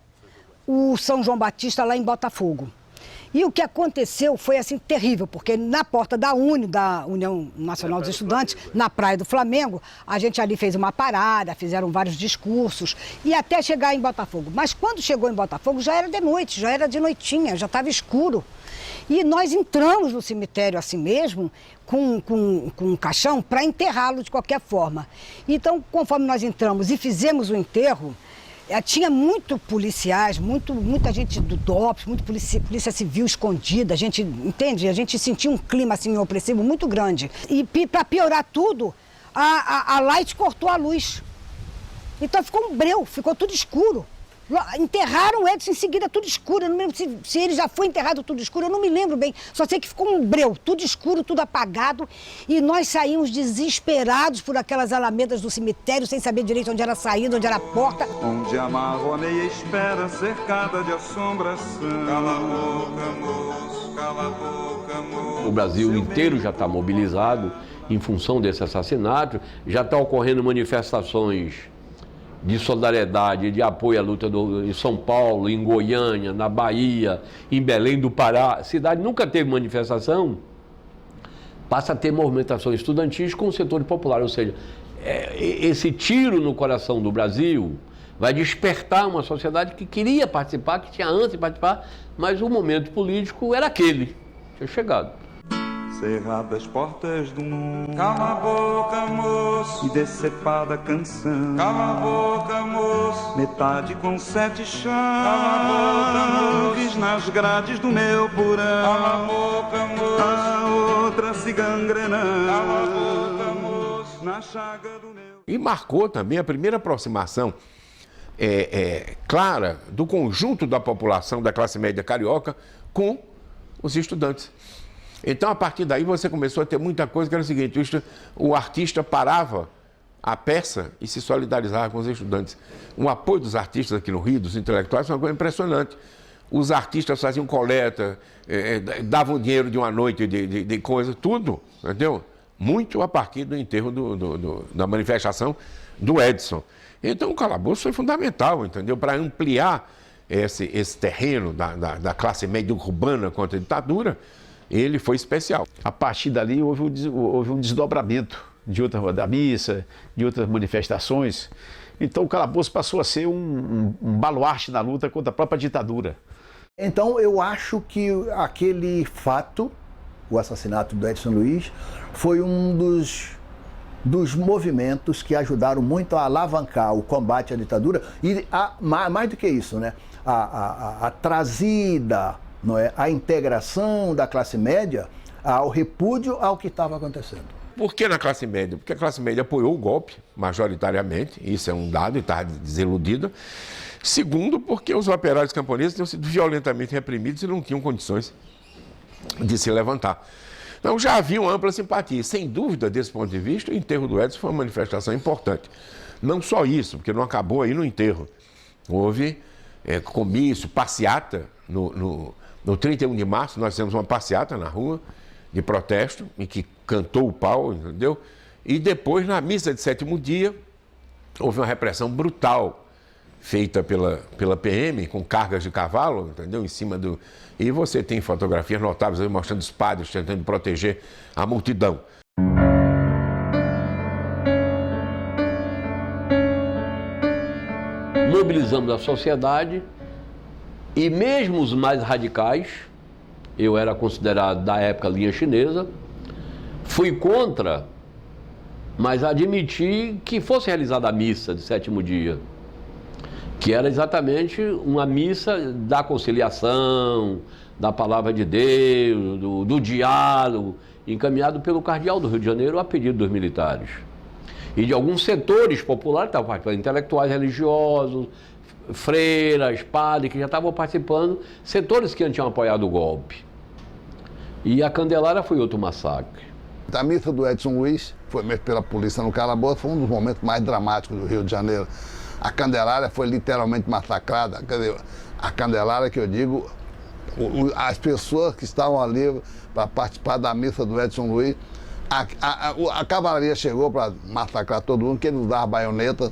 o São João Batista, lá em Botafogo. E o que aconteceu foi assim terrível, porque na porta da União Nacional dos Estudantes, na Praia do Flamengo, a gente ali fez uma parada, fizeram vários discursos, e até chegar em Botafogo. Mas quando chegou em Botafogo já era de noite, já era de noitinha, já estava escuro. E nós entramos no cemitério assim mesmo, com um caixão, para enterrá-lo de qualquer forma. Então, conforme nós entramos e fizemos o enterro, tinha muito policiais, muita gente do DOPS, muita polícia civil escondida, a gente, entende? A gente sentia um clima assim opressivo muito grande. E para piorar tudo, a Light cortou a luz. Então ficou um breu, ficou tudo escuro. Enterraram o Edson em seguida, tudo escuro. Eu não me lembro se ele já foi enterrado tudo escuro, eu não me lembro bem. Só sei que ficou um breu, tudo escuro, tudo apagado. E nós saímos desesperados por aquelas alamedas do cemitério, sem saber direito onde era a saída, onde era a porta. Onde a marroneia espera, cercada de assombração. Cala a boca, moço, cala a boca, moço. O Brasil inteiro já está mobilizado em função desse assassinato. Já está ocorrendo manifestações de solidariedade, de apoio à luta em São Paulo, em Goiânia, na Bahia, em Belém do Pará. A cidade nunca teve manifestação, passa a ter movimentação estudantil com o setor popular, ou seja, esse tiro no coração do Brasil vai despertar uma sociedade que queria participar, que tinha ânsia de participar, mas o momento político era aquele, tinha chegado. Cerradas portas do mundo, cala a boca, moço, e decepada canção, cala a boca, moço, metade com 7 chãos, cala a boca, moço, nas grades do meu porão, cala a boca, moço, a outra se gangrenando, cala a boca, moço, na chaga do meu... E marcou também a primeira aproximação clara do conjunto da população da classe média carioca com os estudantes. Então, a partir daí, você começou a ter muita coisa que era o seguinte, o artista parava a peça e se solidarizava com os estudantes. O apoio dos artistas aqui no Rio, dos intelectuais, foi uma coisa impressionante. Os artistas faziam coleta, davam dinheiro de uma noite de coisa, tudo, entendeu? Muito a partir do enterro da manifestação do Edson. Então, o calabouço foi fundamental, entendeu? Para ampliar esse terreno da classe média urbana contra a ditadura, ele foi especial. A partir dali houve um desdobramento da missa, de outras manifestações. Então o calabouço passou a ser um baluarte na luta contra a própria ditadura. Então eu acho que aquele fato, o assassinato do Edson Luiz, foi um dos movimentos que ajudaram muito a alavancar o combate à ditadura e, mais do que isso, né, a trazida, não é, a integração da classe média ao repúdio ao que estava acontecendo. Por que na classe média? Porque a classe média apoiou o golpe, majoritariamente, isso é um dado e está desiludida. Segundo, porque os operários camponeses tinham sido violentamente reprimidos e não tinham condições de se levantar. Então já havia uma ampla simpatia. Sem dúvida, desse ponto de vista, o enterro do Edson foi uma manifestação importante. Não só isso, porque não acabou aí no enterro. Houve comício, passeata. No 31 de março, nós fizemos uma passeata na rua de protesto, em que cantou o pau, entendeu? E depois, na missa de 7º dia, houve uma repressão brutal feita pela PM, com cargas de cavalo, entendeu? Em cima do... E você tem fotografias notáveis aí mostrando os padres tentando proteger a multidão. Mobilizamos a sociedade e mesmo os mais radicais, eu era considerado da época linha chinesa, fui contra, mas admiti que fosse realizada a missa de 7º dia, que era exatamente uma missa da conciliação, da palavra de Deus, do diálogo, encaminhado pelo cardeal do Rio de Janeiro a pedido dos militares. E de alguns setores populares, estavam participando, intelectuais religiosos, freiras, padres, que já estavam participando, setores que tinham apoiado o golpe. E a Candelária foi outro massacre. A missa do Edson Luiz, foi mesmo pela polícia no calabouço, foi um dos momentos mais dramáticos do Rio de Janeiro. A Candelária foi literalmente massacrada. Quer dizer, a Candelária, que eu digo, as pessoas que estavam ali para participar da missa do Edson Luiz, a cavalaria chegou para massacrar todo mundo, porque eles usavam baioneta,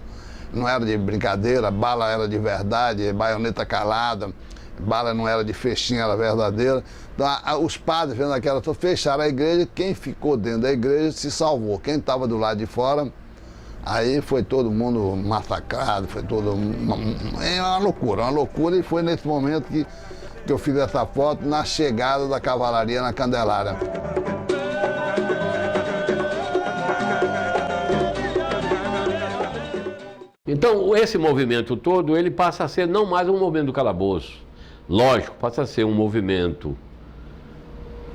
não era de brincadeira, bala era de verdade, baioneta calada, bala não era de festinha, era verdadeira. Então, os padres, vendo aquela coisa, fecharam a igreja, quem ficou dentro da igreja se salvou. Quem estava do lado de fora, aí foi todo mundo massacrado, foi todo... uma loucura, e foi nesse momento que eu fiz essa foto, na chegada da cavalaria na Candelária. Então, esse movimento todo, ele passa a ser não mais um movimento do calabouço. Lógico, passa a ser um movimento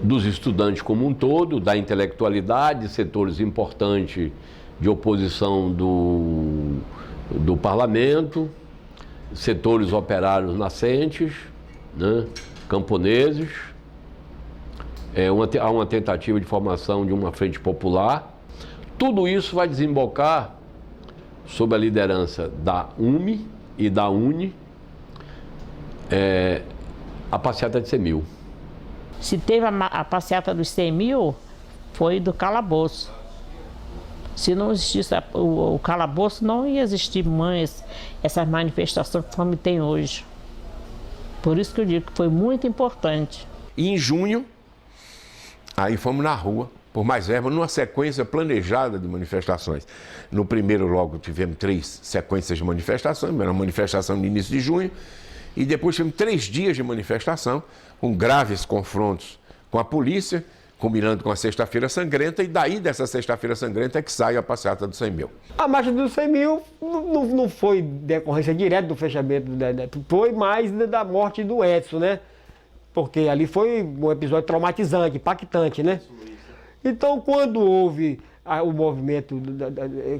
dos estudantes como um todo, da intelectualidade, setores importantes de oposição do parlamento, setores operários nascentes, né, camponeses. Há uma tentativa de formação de uma frente popular. Tudo isso vai desembocar sob a liderança da UME e da UNE, a passeata de 100 mil. Se teve a passeata dos 100 mil, foi do calabouço. Se não existisse o calabouço, não ia existir mais essas manifestações como tem hoje. Por isso que eu digo que foi muito importante. E em junho, aí fomos na rua por mais verba, numa sequência planejada de manifestações. No primeiro, logo, tivemos 3 sequências de manifestações, uma manifestação no início de junho, e depois tivemos 3 dias de manifestação, com graves confrontos com a polícia, combinando com a Sexta-feira Sangrenta, e daí dessa Sexta-feira Sangrenta é que sai a passeata dos 100 mil. A marcha dos 100 mil não foi decorrência direta do fechamento, foi mais da morte do Edson, né? Porque ali foi um episódio traumatizante, impactante, né? Então, quando houve o movimento,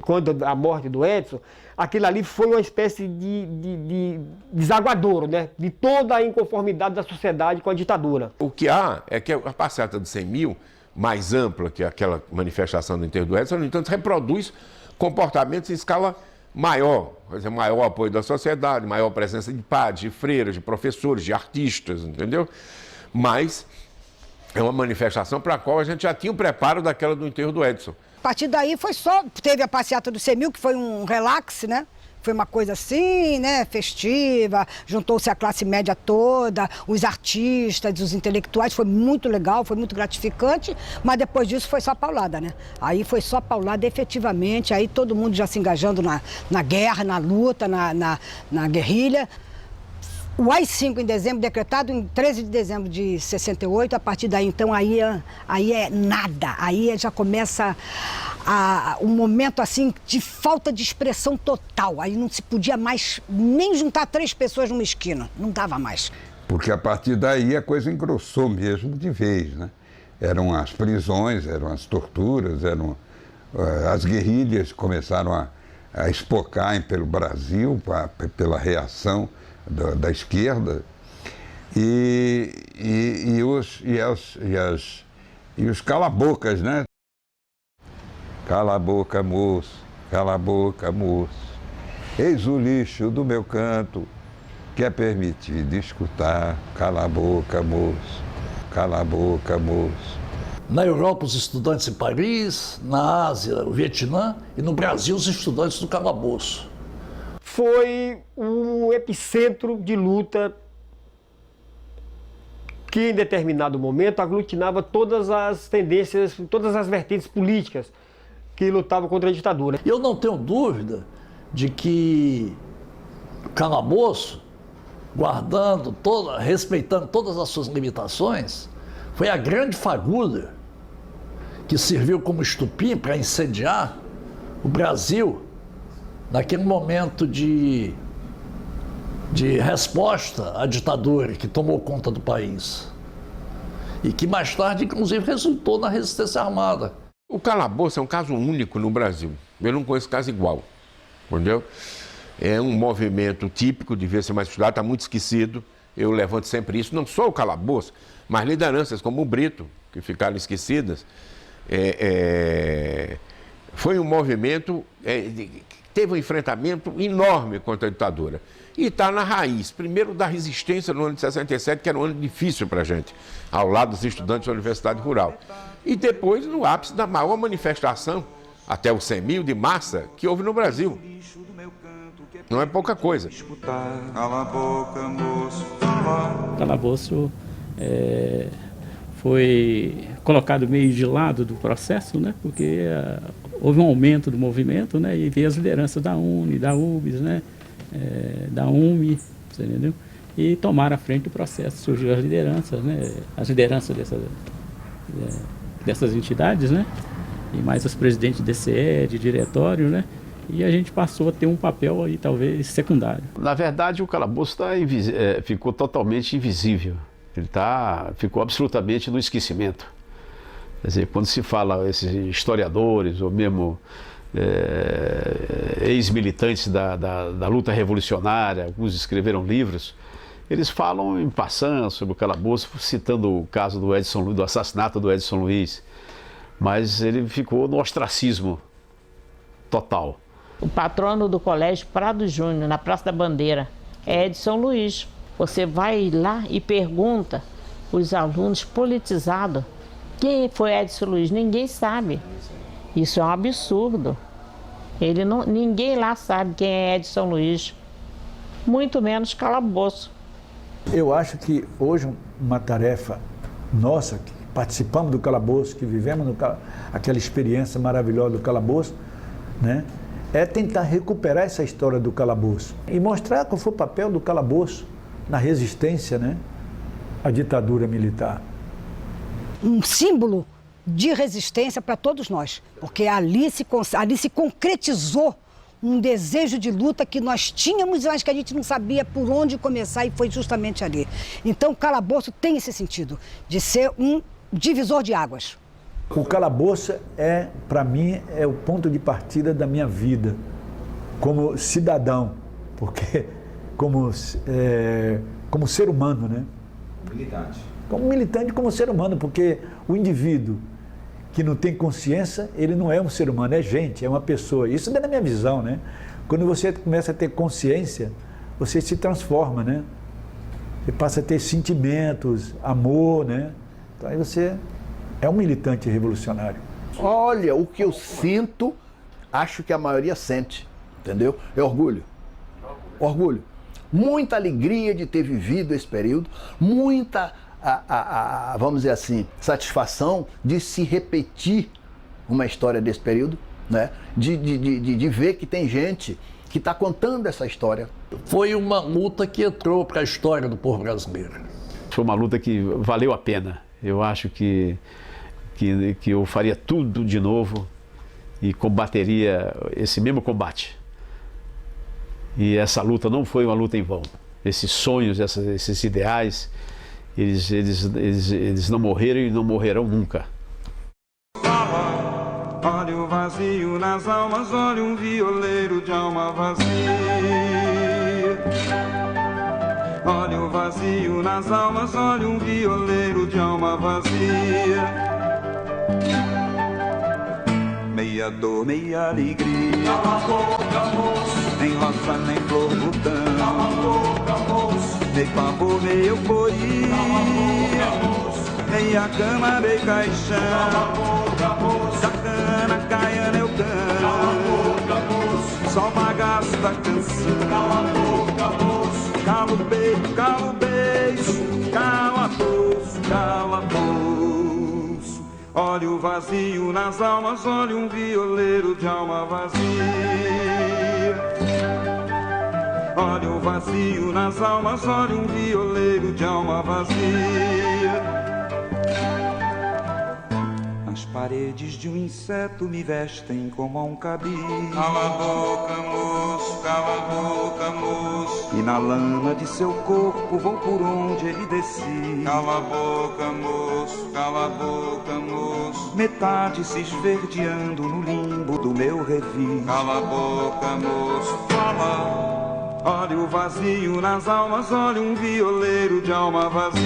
quando a morte do Edson, aquilo ali foi uma espécie de desaguadouro, né? De toda a inconformidade da sociedade com a ditadura. O que há é que a passeata dos 100 mil, mais ampla que aquela manifestação do enterro do Edson, no entanto, reproduz comportamentos em escala maior, quer dizer, maior apoio da sociedade, maior presença de padres, de freiras, de professores, de artistas, entendeu? Mas é uma manifestação para a qual a gente já tinha o preparo daquela do enterro do Edson. A partir daí teve a passeata dos 100 mil, que foi um relax, né? Foi uma coisa assim, né, festiva, juntou-se a classe média toda, os artistas, os intelectuais, foi muito legal, foi muito gratificante, mas depois disso foi só paulada, né? Aí foi só paulada efetivamente, aí todo mundo já se engajando na guerra, na luta, na guerrilha. O AI-5 em dezembro, decretado em 13 de dezembro de 68, a partir daí, então, aí é nada. Aí já começa um momento, assim, de falta de expressão total. Aí não se podia mais nem juntar 3 pessoas numa esquina, não dava mais. Porque a partir daí a coisa engrossou mesmo de vez, né? Eram as prisões, eram as torturas, eram as guerrilhas começaram a espocarem pelo Brasil, pela reação da esquerda, e os cala-bocas, né? Cala a boca, moço, cala a boca, moço. Eis o lixo do meu canto, que é permitido escutar. Cala a boca, moço, cala a boca, moço. Na Europa, os estudantes em Paris, na Ásia, o Vietnã, e no Brasil, os estudantes do calabouço. Foi um epicentro de luta que, em determinado momento, aglutinava todas as tendências, todas as vertentes políticas que lutavam contra a ditadura. Eu não tenho dúvida de que o calabouço, respeitando todas as suas limitações, foi a grande fagulha que serviu como estupim para incendiar o Brasil naquele momento de resposta à ditadura que tomou conta do país e que mais tarde, inclusive, resultou na resistência armada. O calabouço é um caso único no Brasil. Eu não conheço caso igual, entendeu? É um movimento típico, devia ser mais estudado, está muito esquecido. Eu levanto sempre isso, não só o calabouço, mas lideranças como o Brito, que ficaram esquecidas. Foi um movimento teve um enfrentamento enorme contra a ditadura. E está na raiz, primeiro da resistência no ano de 67, que era um ano difícil para a gente, ao lado dos estudantes da Universidade Rural. E depois no ápice da maior manifestação, até os 100 mil de massa, que houve no Brasil. Não é pouca coisa. Cala a boca, moço. O calabouço foi colocado meio de lado do processo, né? Porque houve um aumento do movimento, né? E veio as lideranças da UNE, da UBS, né? Da UME, você entendeu? E tomaram a frente do processo. Surgiu as lideranças, né? As lideranças dessas entidades, né? E mais os presidentes de DCE, de diretório, né? E a gente passou a ter um papel aí, talvez, secundário. Na verdade, o calabouço ficou totalmente invisível. Ele ficou absolutamente no esquecimento. Quer dizer, quando se fala esses historiadores ou mesmo ex-militantes da luta revolucionária, alguns escreveram livros, eles falam em passant sobre o calabouço, citando o caso do assassinato do Edson Luiz, mas ele ficou no ostracismo total. O patrono do Colégio Prado Júnior, na Praça da Bandeira, é Edson Luiz. Você vai lá e pergunta os alunos politizados quem foi Edson Luiz, ninguém sabe. Isso é um absurdo. Ninguém lá sabe quem é Edson Luiz, muito menos calabouço. Eu acho que hoje uma tarefa nossa, participamos do calabouço, que vivemos aquela experiência maravilhosa do calabouço, né? É tentar recuperar essa história do calabouço e mostrar qual foi o papel do calabouço na resistência, né, à ditadura militar. Um símbolo de resistência para todos nós, porque ali se concretizou um desejo de luta que nós tínhamos, mas que a gente não sabia por onde começar, e foi justamente ali. Então o calabouço tem esse sentido, de ser um divisor de águas. O calabouço para mim, é o ponto de partida da minha vida, como cidadão, porque como ser humano, né? Militante. Como militante, como ser humano, porque o indivíduo que não tem consciência, ele não é um ser humano, é gente, é uma pessoa. Isso é na minha visão, né? Quando você começa a ter consciência, você se transforma, né? Você passa a ter sentimentos, amor, né? Então aí você é um militante revolucionário. Olha, o que eu sinto, acho que a maioria sente, entendeu? É orgulho. Orgulho. Muita alegria de ter vivido esse período, muita, vamos dizer assim, satisfação de se repetir uma história desse período, né? De ver que tem gente que está contando essa história. Foi uma luta que entrou para a história do povo brasileiro. Foi uma luta que valeu a pena. Eu acho que eu faria tudo de novo e combateria esse mesmo combate. E essa luta não foi uma luta em vão. Esses sonhos, esses ideais, eles não morreram e não morrerão nunca. Olha o vazio nas almas, olha um violeiro de alma vazia. Olha o vazio nas almas, olha um violeiro de alma vazia. Meia dor, meia alegria. Cala a boca, moço. Nem rosa, nem flor botão. Cala a boca, moço. Nem pavor, nem euforia. Cala a boca, moço. Meia cama, meia caixão. Cala a boca, moço. Da cana, caiana, eu canto. Cala a boca, moço. Só bagaço da canção. Cala a boca, moço. Cala o peito, cala o beijo. Cala a bolsa, cala a bolsa. Olha o vazio nas almas, olha um violeiro de alma vazia. Olha o vazio nas almas, olha um violeiro de alma vazia. As paredes de um inseto me vestem como a um cabide. Cala a boca, moço, cala a boca, moço. E na lama de seu corpo vou por onde ele decide. Cala a boca, moço, cala a boca, moço. Metade se esverdeando no limbo do meu revir. Cala a boca, moço, fala. Olha o vazio nas almas, olha um violeiro de alma vazia.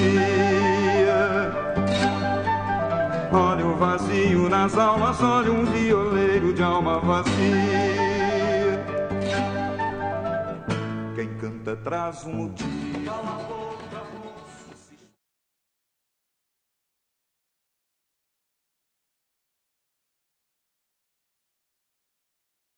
Olha o vazio nas almas, olha um violeiro de alma vazia. Quem canta traz um motivo.